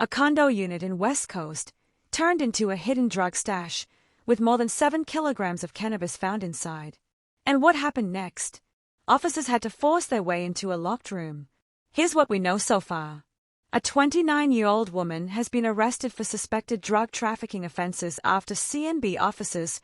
A condo unit in West Coast turned into a hidden drug stash, with more than 7 kilograms of cannabis found inside. And what happened next? Officers had to force their way into a locked room. Here's what we know so far. A 29-year-old woman has been arrested for suspected drug trafficking offenses after CNB officers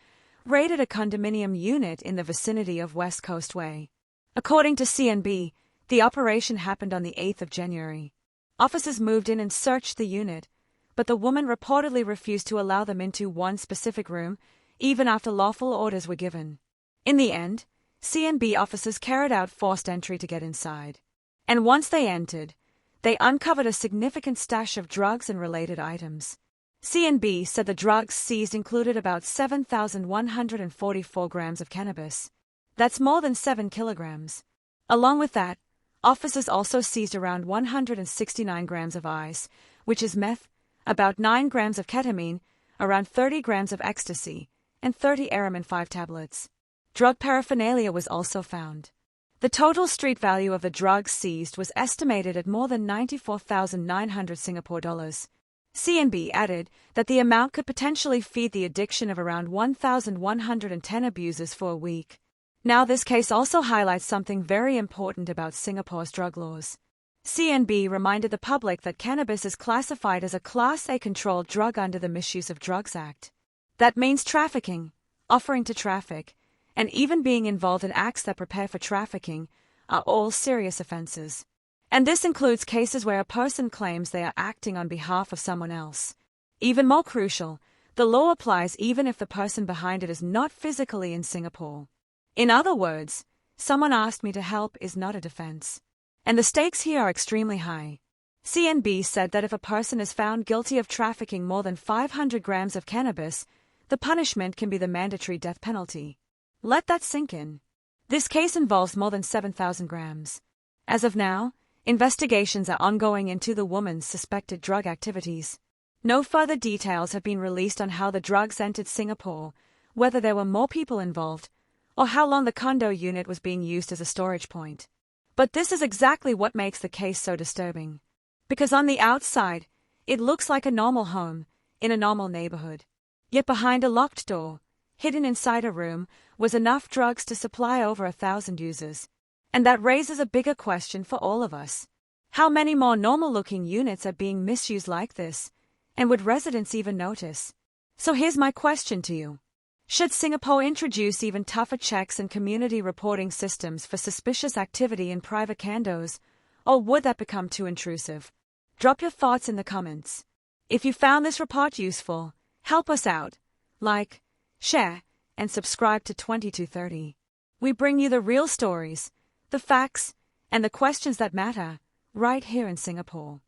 raided a condominium unit in the vicinity of West Coast Way. According to CNB, the operation happened on the 8th of January. Officers moved in and searched the unit, but the woman reportedly refused to allow them into one specific room, even after lawful orders were given. In the end, CNB officers carried out forced entry to get inside. And once they entered, they uncovered a significant stash of drugs and related items. CNB said the drugs seized included about 7,144 grams of cannabis. That's more than 7 kilograms. Along with that, officers also seized around 169 grams of ice, which is meth, about 9 grams of ketamine, around 30 grams of ecstasy, and 30 Aramin 5 tablets. Drug paraphernalia was also found. The total street value of the drugs seized was estimated at more than 94,900 Singapore dollars. CNB added that the amount could potentially feed the addiction of around 1,110 abusers for a week. Now, this case also highlights something very important about Singapore's drug laws. CNB reminded the public that cannabis is classified as a Class A controlled drug under the Misuse of Drugs Act. That means trafficking, offering to traffic, and even being involved in acts that prepare for trafficking are all serious offenses. And this includes cases where a person claims they are acting on behalf of someone else. Even more crucial, the law applies even if the person behind it is not physically in Singapore. In other words, someone asked me to help is not a defense. And the stakes here are extremely high. CNB said that if a person is found guilty of trafficking more than 500 grams of cannabis, the punishment can be the mandatory death penalty. Let that sink in. This case involves more than 7,000 grams. As of now, investigations are ongoing into the woman's suspected drug activities. No further details have been released on how the drugs entered Singapore, whether there were more people involved, or how long the condo unit was being used as a storage point. But this is exactly what makes the case so disturbing. Because on the outside, it looks like a normal home, in a normal neighborhood. Yet behind a locked door, hidden inside a room, was enough drugs to supply over 1,000 users. And that raises a bigger question for all of us. How many more normal-looking units are being misused like this? And would residents even notice? So here's my question to you. Should Singapore introduce even tougher checks and community reporting systems for suspicious activity in private condos, or would that become too intrusive? Drop your thoughts in the comments. If you found this report useful, help us out. Like, share, and subscribe to 2230. We bring you the real stories, the facts, and the questions that matter, right here in Singapore.